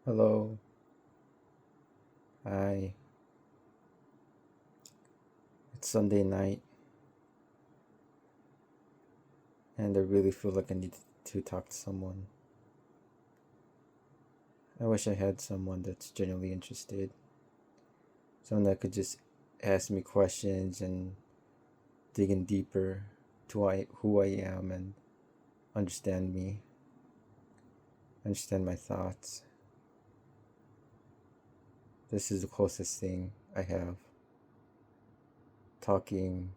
Hello. Hi. It's Sunday night, and I really feel like I need to talk to someone. I wish I had someone that's genuinely interested, someone that could just ask me questions and dig in deeper to who I am and understand me, understand my thoughts. This is the closest thing I have. Talking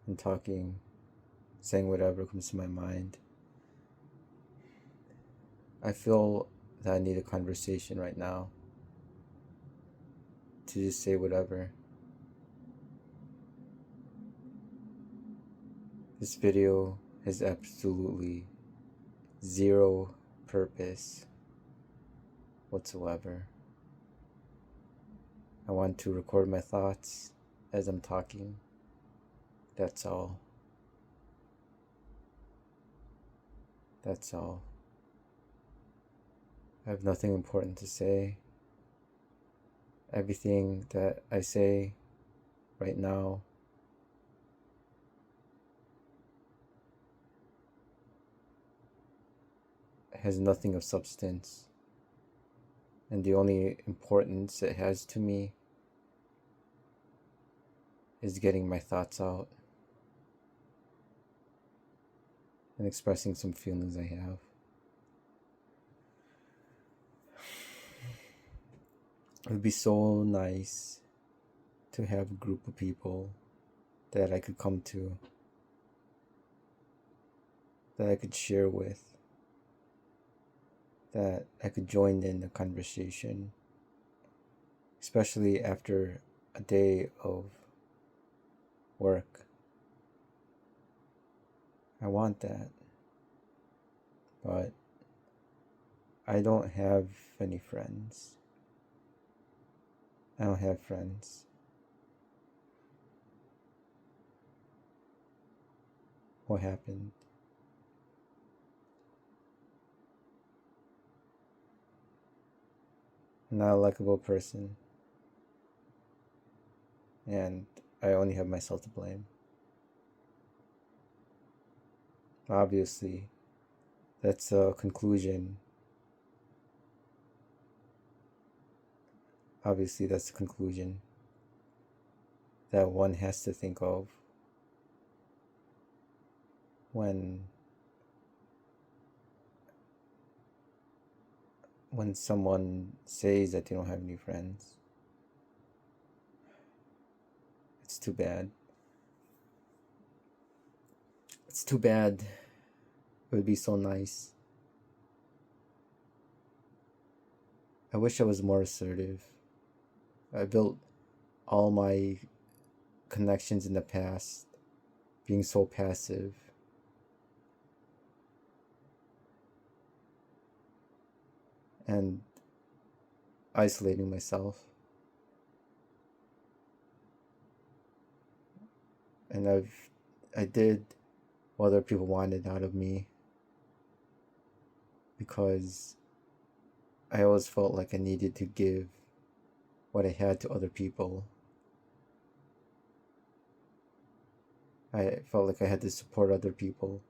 and talking, saying whatever comes to my mind. I feel that I need a conversation right now to just say whatever. This video has absolutely zero purpose whatsoever. I want to record my thoughts as I'm talking. That's all. That's all. I have nothing important to say. Everything that I say right now has nothing of substance. And the only importance it has to me is getting my thoughts out and expressing some feelings I have. It would be so nice to have a group of people that I could come to, that I could share with, that I could join in the conversation, especially after a day of work. I want that, but I don't have any friends. I don't have friends. What happened? I'm not a likable person, and I only have myself to blame. Obviously, that's a conclusion. Obviously, that's a conclusion that one has to think of when someone says that they don't have any friends. It's too bad. It's too bad. It would be so nice. I wish I was more assertive. I built all my connections in the past being so passive. And isolating myself. And I did what other people wanted out of me because I always felt like I needed to give what I had to other people. I felt like I had to support other people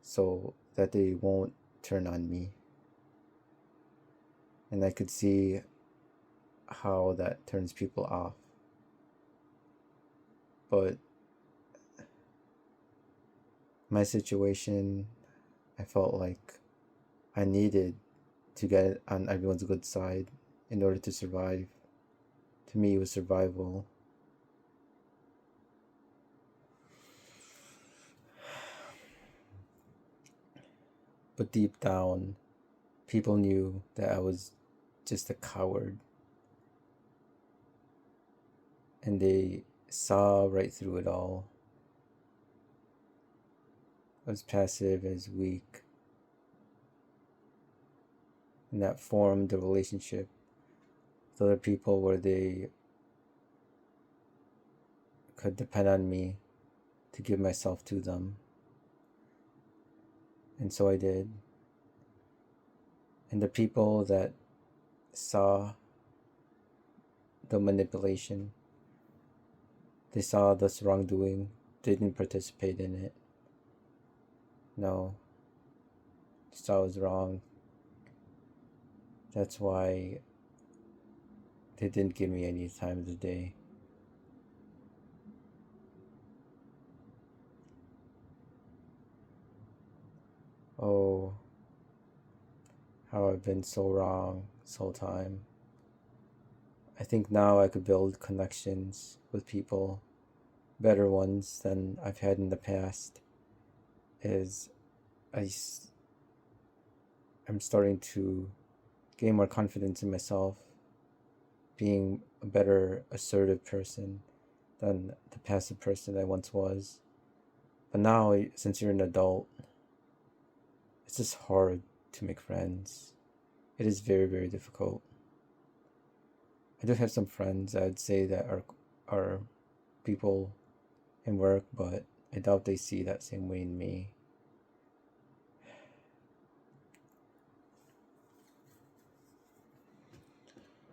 so that they won't turn on me. And I could see how that turns people off. But my situation, I felt like I needed to get on everyone's good side in order to survive. To me, it was survival. But deep down, people knew that I was just a coward. And they saw right through it all. I was passive, I was weak. And that formed a relationship with other people where they could depend on me to give myself to them. And so I did. And the people that saw the manipulation, they saw this wrongdoing, didn't participate in it. No, they saw it was wrong. That's why they didn't give me any time of the day. Oh, how I've been so wrong this whole time. I think now I could build connections with people, better ones than I've had in the past. Is I'm starting to gain more confidence in myself, being a better assertive person than the passive person I once was. But now, since you're an adult, it's just hard to make friends. It is very, very difficult. I do have some friends I'd say that are people in work, but I doubt they see that same way in me.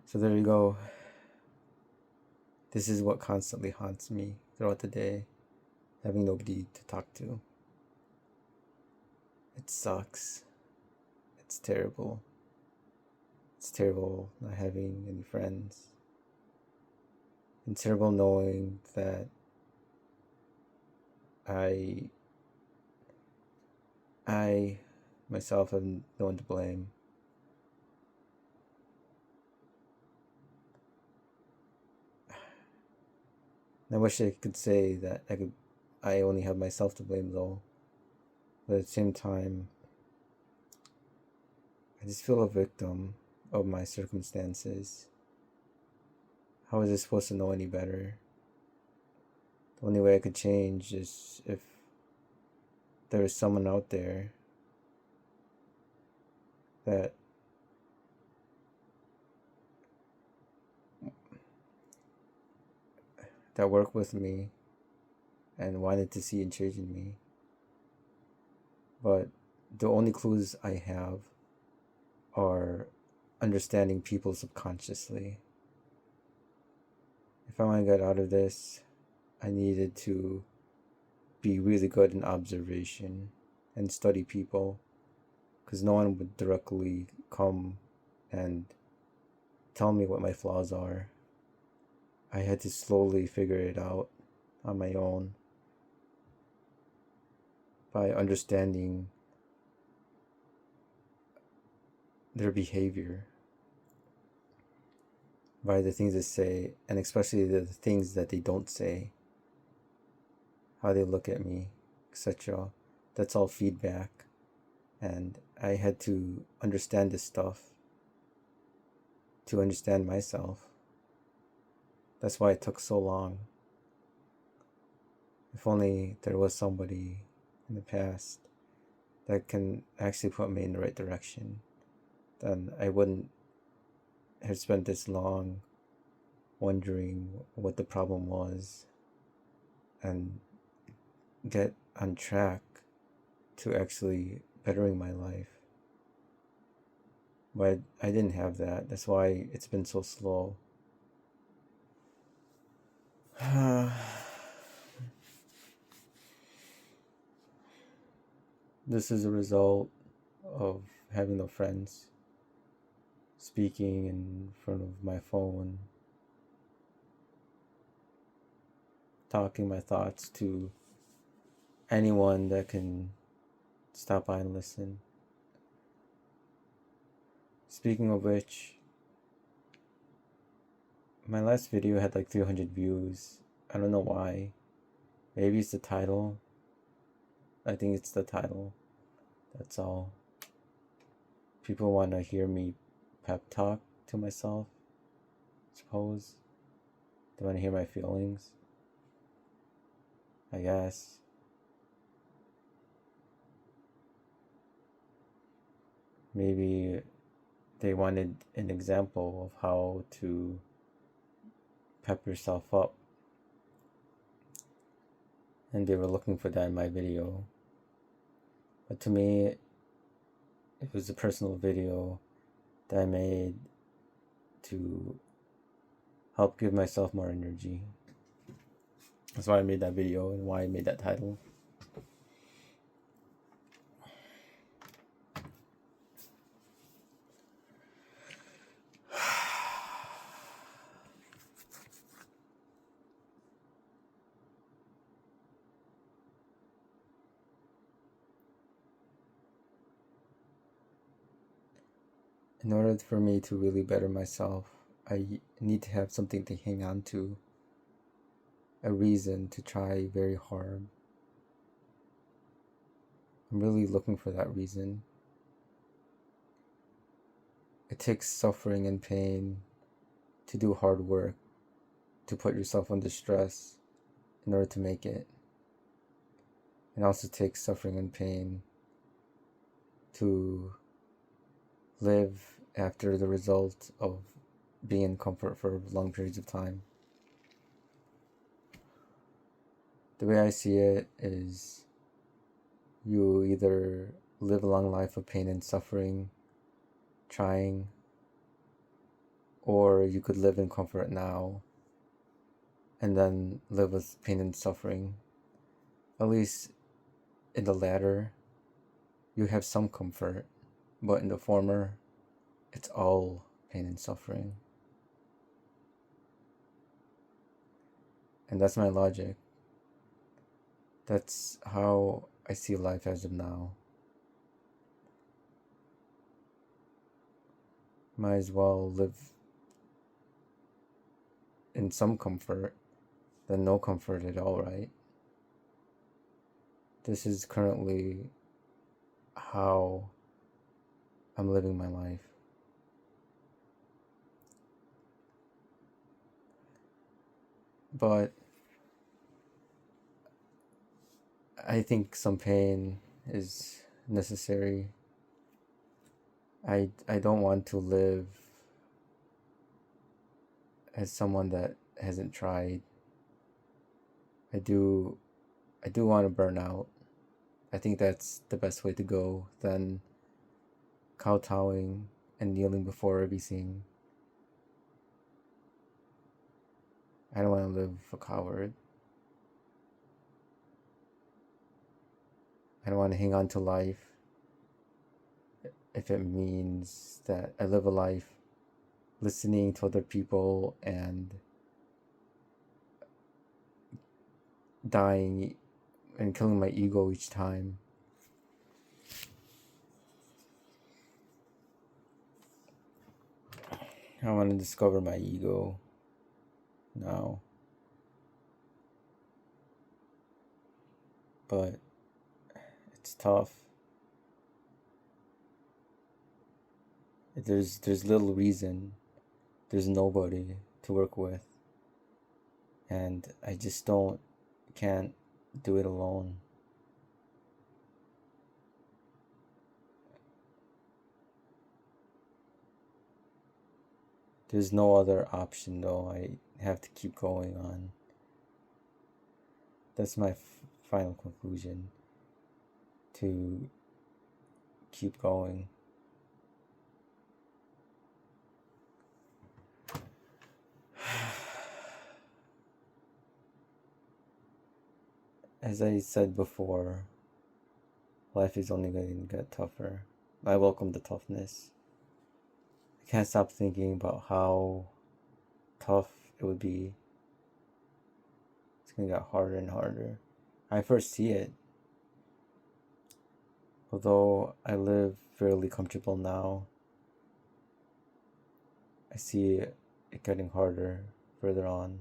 So there you go. This is what constantly haunts me throughout the day, having nobody to talk to. It sucks. It's terrible. It's terrible not having any friends. It's terrible knowing that I myself have no one to blame. I wish I could say that I only have myself to blame though. But at the same time, I just feel a victim of my circumstances. How was I supposed to know any better? The only way I could change is if there was someone out there that worked with me and wanted to see a change in me. But the only clues I have are understanding people subconsciously. If I want to get out of this, I needed to be really good in observation and study people, because no one would directly come and tell me what my flaws are. I had to slowly figure it out on my own by understanding their behavior, by the things they say, and especially the things that they don't say, how they look at me, etc. That's all feedback. And I had to understand this stuff to understand myself. That's why it took so long. If only there was somebody in the past that can actually put me in the right direction, then I wouldn't have spent this long wondering what the problem was and get on track to actually bettering my life. But I didn't have that. That's why it's been so slow. This is a result of having no friends, speaking in front of my phone, talking my thoughts to anyone that can stop by and listen. Speaking of which, my last video had like 300 views. I don't know why. Maybe it's the title. I think it's the title. That's all. People want to hear me pep talk to myself, I suppose. They want to hear my feelings, I guess. Maybe they wanted an example of how to pep yourself up, and they were looking for that in my video. But to me, it was a personal video that I made to help give myself more energy. That's why I made that video and why I made that title. In order for me to really better myself, I need to have something to hang on to, a reason to try very hard. I'm really looking for that reason. It takes suffering and pain to do hard work, to put yourself under stress in order to make it. It also takes suffering and pain to live after the result of being in comfort for long periods of time. The way I see it is you either live a long life of pain and suffering, trying, or you could live in comfort now and then live with pain and suffering. At least in the latter, you have some comfort, but in the former, it's all pain and suffering. And that's my logic. That's how I see life as of now. Might as well live in some comfort than no comfort at all, right? This is currently how I'm living my life. But I think some pain is necessary. I don't want to live as someone that hasn't tried. I do want to burn out. I think that's the best way to go than kowtowing and kneeling before everything. I don't want to live a coward. I don't want to hang on to life if it means that I live a life listening to other people and dying and killing my ego each time. I want to discover my ego now. But it's tough. There's little reason. There's nobody to work with. And I just can't do it alone. There's no other option though. I have to keep going on. That's my final conclusion. To keep going. As I said before, life is only going to get tougher. I welcome the toughness. I can't stop thinking about how tough it would be. It's going to get harder and harder. I first see it. Although I live fairly comfortable now, I see it getting harder further on.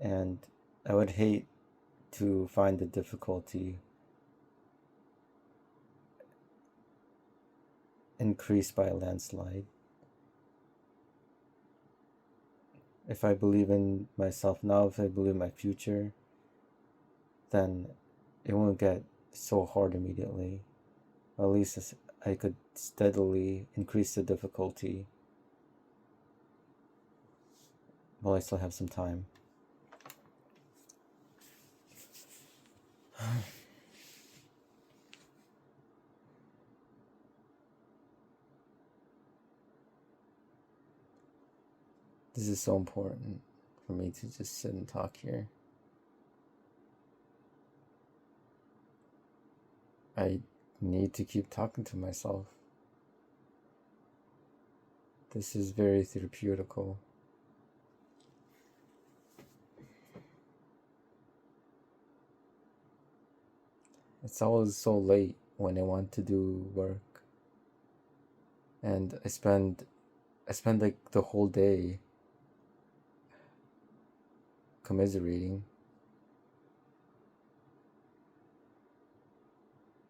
And I would hate to find the difficulty increased by a landslide. If I believe in myself now, if I believe in my future, then it won't get so hard immediately. Or at least I could steadily increase the difficulty while I still have some time. This is so important for me to just sit and talk here. I need to keep talking to myself. This is very therapeutical. It's always so late when I want to do work. And I spend like the whole day commiserating,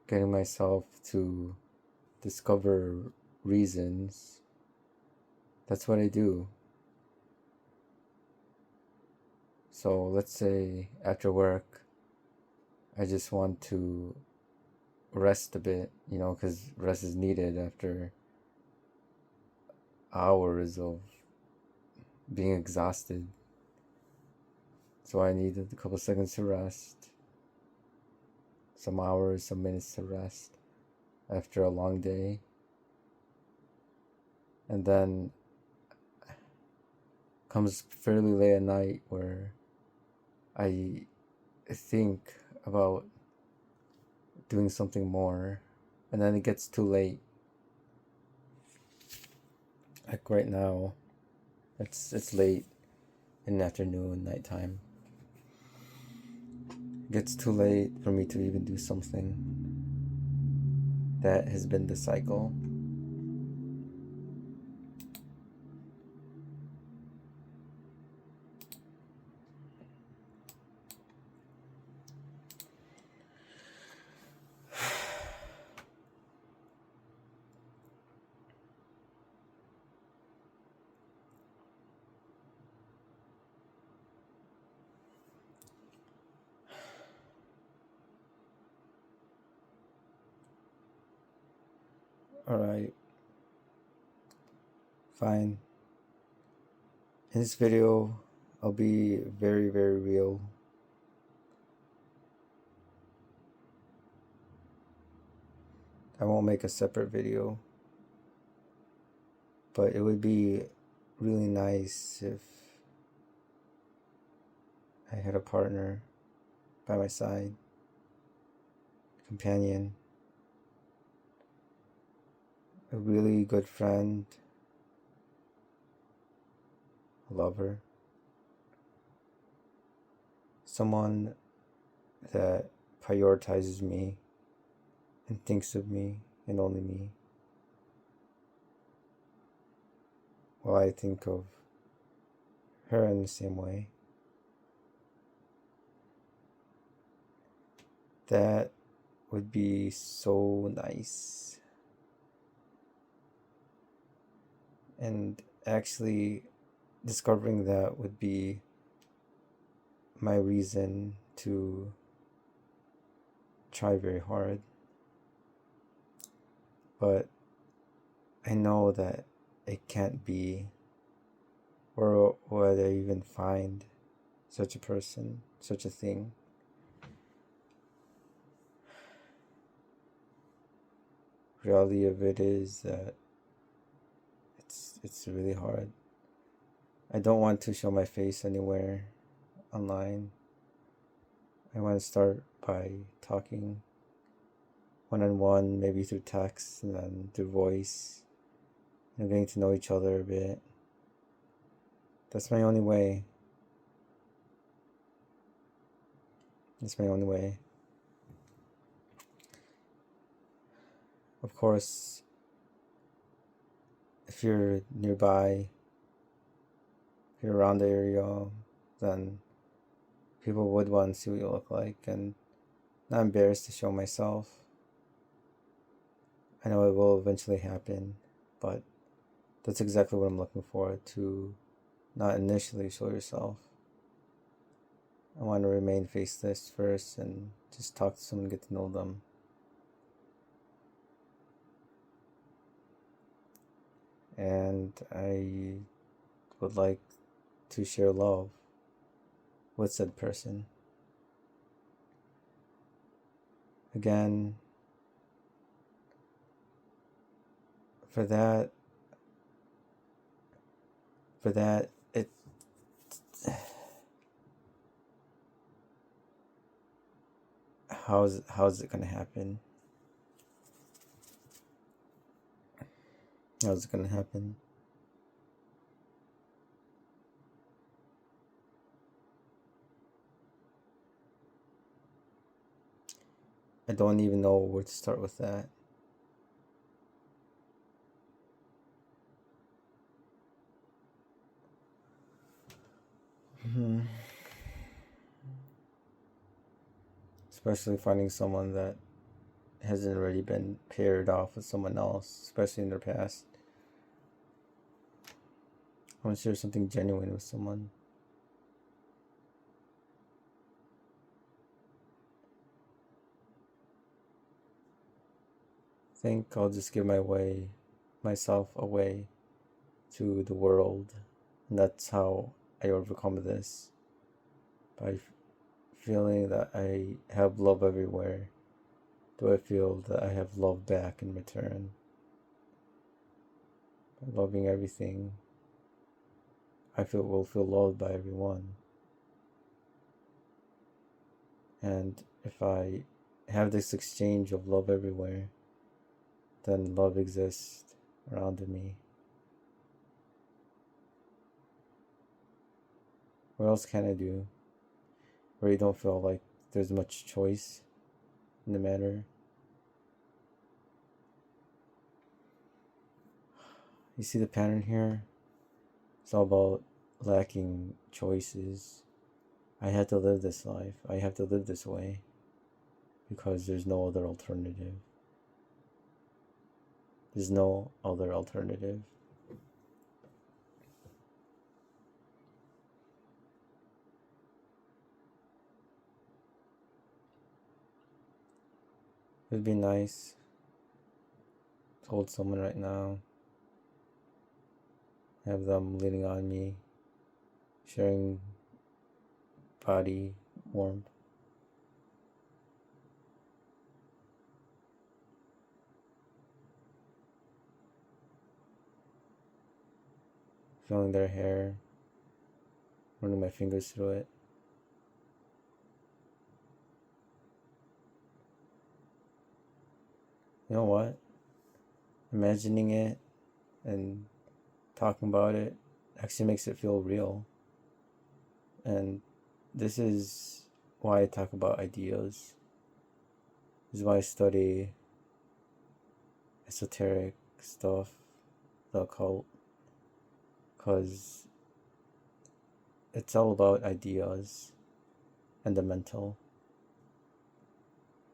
getting myself to discover reasons. That's what I do. So let's say after work, I just want to rest a bit, because rest is needed after hours of being exhausted. So I needed a couple seconds to rest, some hours, some minutes to rest after a long day. And then comes fairly late at night where I think about doing something more, and then it gets too late. Like right now, it's late in the afternoon, nighttime. It gets too late for me to even do something. That has been the cycle. Alright. Fine. In this video, I'll be very, very real. I won't make a separate video, but it would be really nice if I had a partner by my side, companion, a really good friend, a lover, someone that prioritizes me and thinks of me and only me, while I think of her in the same way. That would be so nice. And actually, discovering that would be my reason to try very hard. But I know that it can't be, or would I even find such a person, such a thing. Reality of it is that it's really hard. I don't want to show my face anywhere online. I want to start by talking one-on-one, maybe through text and then through voice, and getting to know each other a bit. That's my only way. That's my only way. Of course, if you're nearby, if you're around the area, then people would want to see what you look like, and not embarrassed to show myself. I know it will eventually happen, but that's exactly what I'm looking for, to not initially show yourself. I want to remain faceless first and just talk to someone, get to know them. And I would like to share love with said person. Again, for that, how's it gonna happen? How's it gonna happen? I don't even know where to start with that. Especially finding someone that hasn't already been paired off with someone else, especially in their past. I want to share something genuine with someone. I think I'll just give myself away to the world, and that's how I overcome this, by feeling that I have love everywhere. Do I feel that I have love back in return? By loving everything, I will feel loved by everyone. And if I have this exchange of love everywhere, then love exists around me. What else can I do? Where you don't feel like there's much choice in the matter. You see the pattern here? It's all about lacking choices. I have to live this life. I have to live this way because there's no other alternative. There's no other alternative. It'd be nice to hold someone right now, have them leaning on me, sharing body warmth. Feeling their hair, running my fingers through it. You know what? Imagining it and talking about it actually makes it feel real. And this is why I talk about ideas. This is why I study esoteric stuff, the occult, because it's all about ideas and the mental.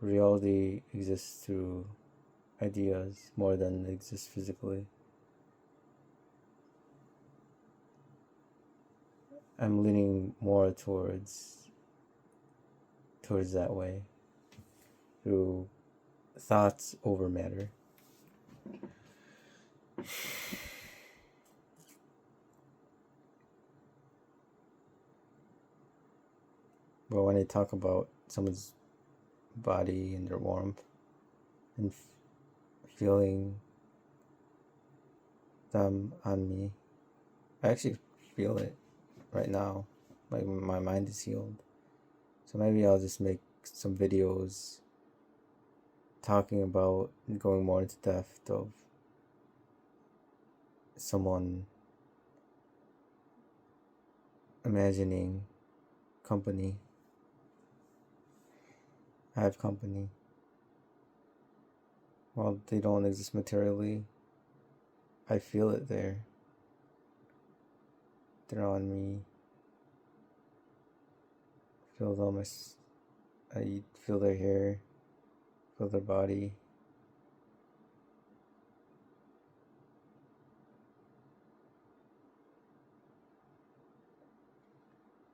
Reality exists through ideas more than it exists physically. I'm leaning more towards that way, through thoughts over matter. But when I talk about someone's body and their warmth and feeling them on me, I actually feel it right now. My mind is healed. So maybe I'll just make some videos talking about and going more into depth of someone imagining company. I have company. While they don't exist materially, I feel it there. They're on me. Feel them. I feel their hair, feel their body.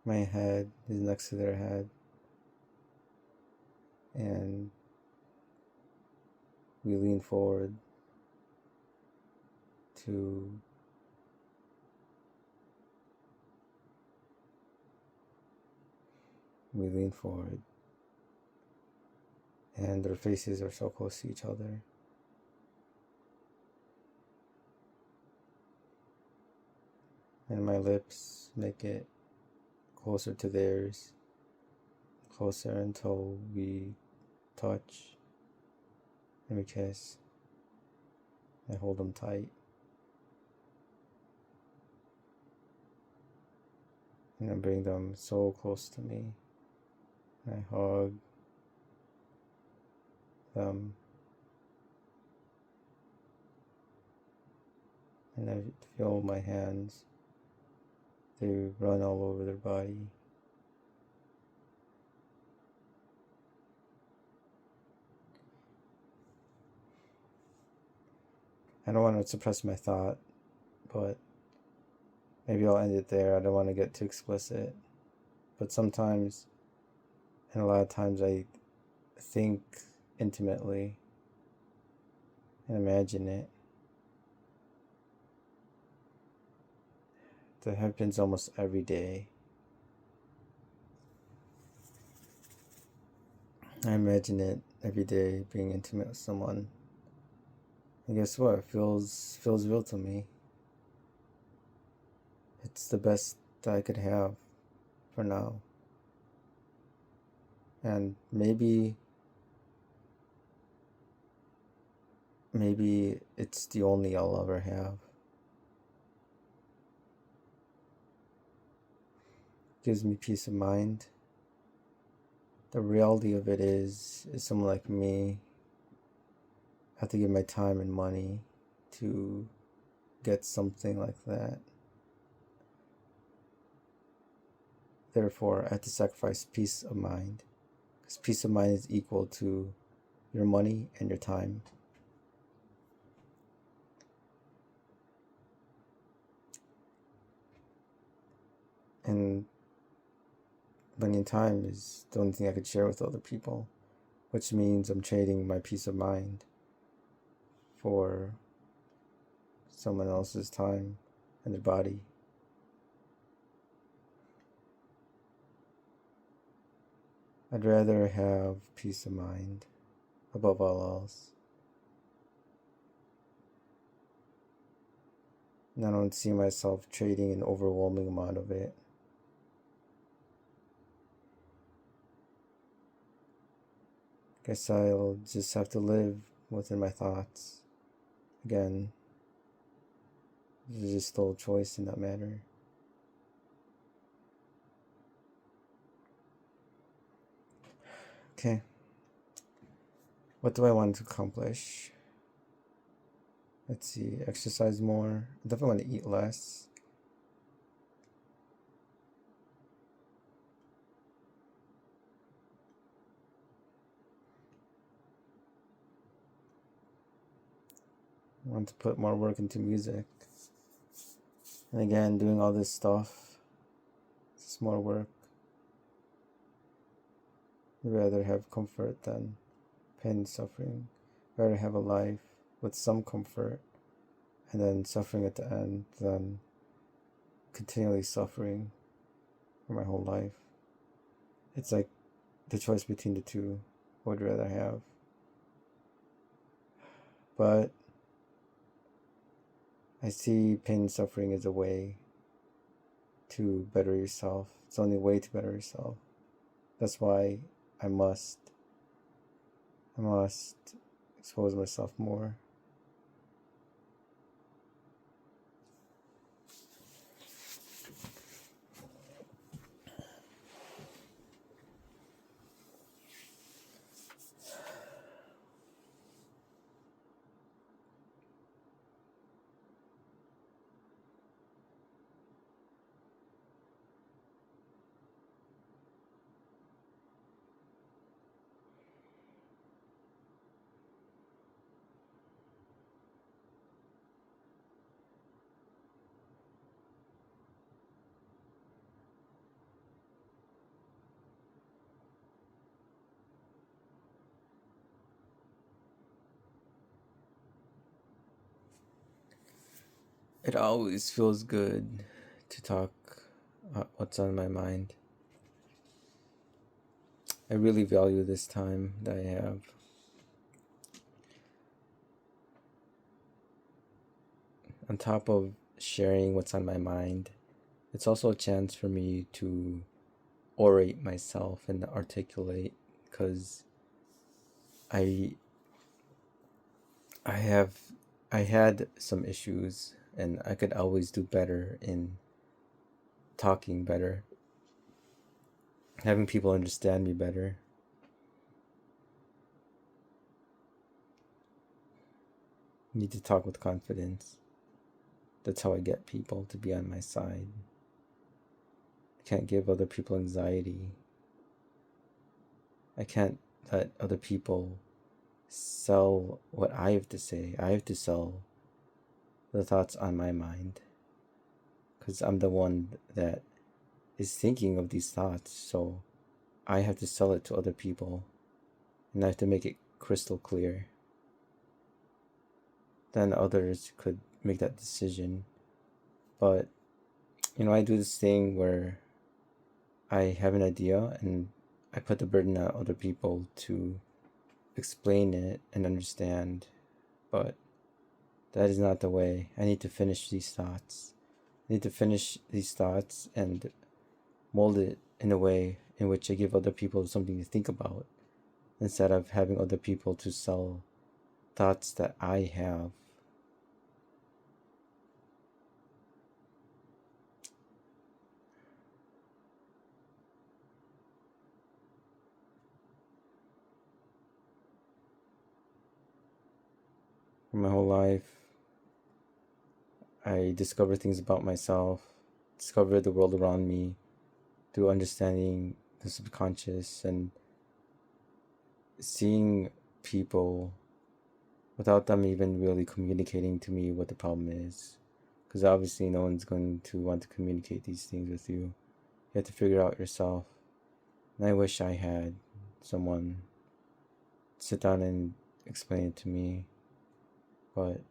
My head is next to their head, and we lean forward to and their faces are so close to each other. And my lips make it closer to theirs, closer until we touch, and we kiss. I hold them tight. And I bring them so close to me. I hug them. And I feel my hands. They run all over their body. I don't want to suppress my thought, but maybe I'll end it there. I don't want to get too explicit. But sometimes, and a lot of times, I think intimately and imagine it. That happens almost every day. I imagine it every day, being intimate with someone. And guess what? It feels real to me. It's the best that I could have for now. And maybe it's the only I'll ever have. Gives me peace of mind. The reality of it is someone like me have to give my time and money to get something like that. Therefore, I have to sacrifice peace of mind, because peace of mind is equal to your money and your time. And money and time is the only thing I could share with other people, which means I'm trading my peace of mind for someone else's time and their body. I'd rather have peace of mind above all else. And I don't see myself trading an overwhelming amount of it. Guess I'll just have to live within my thoughts. Again, there's just still a choice in that matter. Okay. What do I want to accomplish? Let's see, exercise more. I definitely want to eat less. I want to put more work into music. And again, doing all this stuff, it's more work. I'd rather have comfort than pain and suffering. I'd rather have a life with some comfort and then suffering at the end than continually suffering for my whole life. It's like the choice between the two. What would rather have? But I see pain and suffering as a way to better yourself. It's the only way to better yourself. That's why I must expose myself more. It always feels good to talk what's on my mind. I really value this time that I have. On top of sharing what's on my mind, it's also a chance for me to orate myself and articulate, because I I have I had some issues, and I could always do better in talking better, having people understand me better. Need to talk with confidence. That's how I get people to be on my side. I can't give other people anxiety. I can't let other people sell what I have to say. I have to sell the thoughts on my mind, because I'm the one that is thinking of these thoughts. So I have to sell it to other people, and I have to make it crystal clear. Then others could make that decision. But I do this thing where I have an idea and I put the burden on other people to explain it and understand. But that is not the way. I need to finish these thoughts. I need to finish these thoughts and mold it in a way in which I give other people something to think about, instead of having other people to sell thoughts that I have. For my whole life, I discover things about myself, discover the world around me through understanding the subconscious and seeing people without them even really communicating to me what the problem is. Because obviously, no one's going to want to communicate these things with you. You have to figure it out yourself. And I wish I had someone sit down and explain it to me, but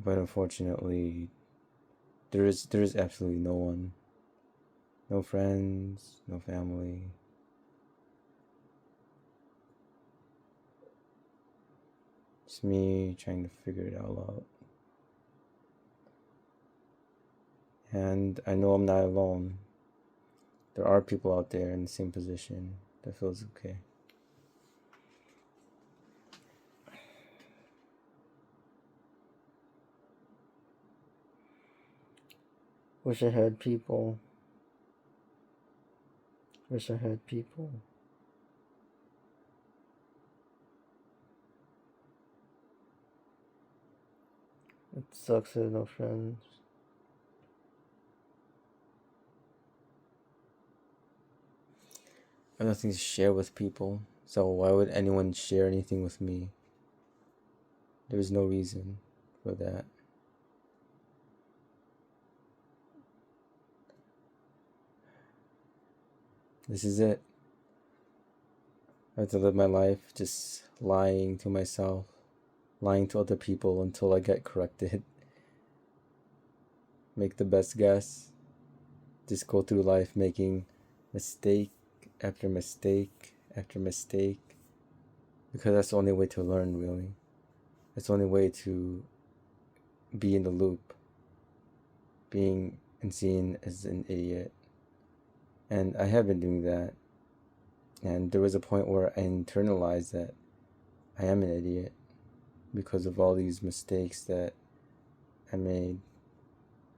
unfortunately, there is absolutely no one, no friends, no family. It's me trying to figure it all out. And I know I'm not alone. There are people out there in the same position that feels okay. Wish I had people. Wish I had people. It sucks to have no friends. I have nothing to share with people, so why would anyone share anything with me? There's no reason for that. This is it. I have to live my life just lying to myself, lying to other people until I get corrected. Make the best guess. Just go through life making mistake after mistake after mistake. Because that's the only way to learn, really. That's the only way to be in the loop. Being and seen as an idiot. And I have been doing that. And there was a point where I internalized that I am an idiot because of all these mistakes that I made.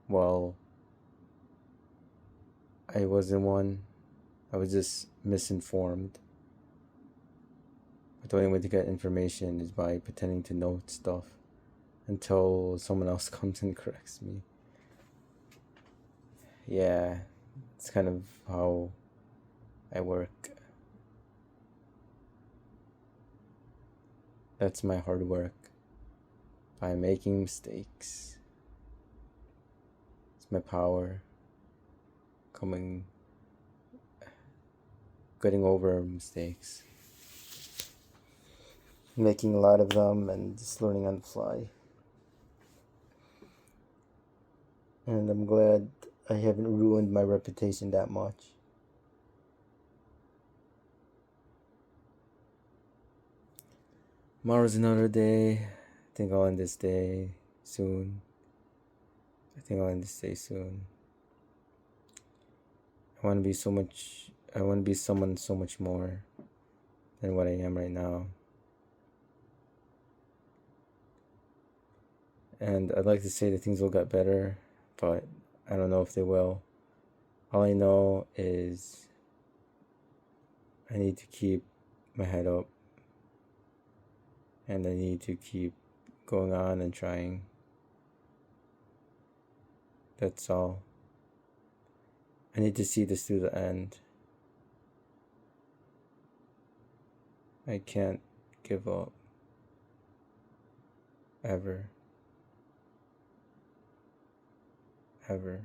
Well, I wasn't one. I was just misinformed. But the only way to get information is by pretending to know stuff until someone else comes and corrects me. Yeah, it's kind of how I work. That's my hard work. By making mistakes. It's my power. Getting over mistakes. Making a lot of them and just learning on the fly. And I'm glad I haven't ruined my reputation that much. Tomorrow's another day. I think I'll end this day soon. I want to be so much I want to be someone so much more than what I am right now. And I'd like to say that things will get better, but I don't know if they will. All I know is I need to keep my head up, and I need to keep going on and trying. That's all. I need to see this through the end. I can't give up. Ever. Ever.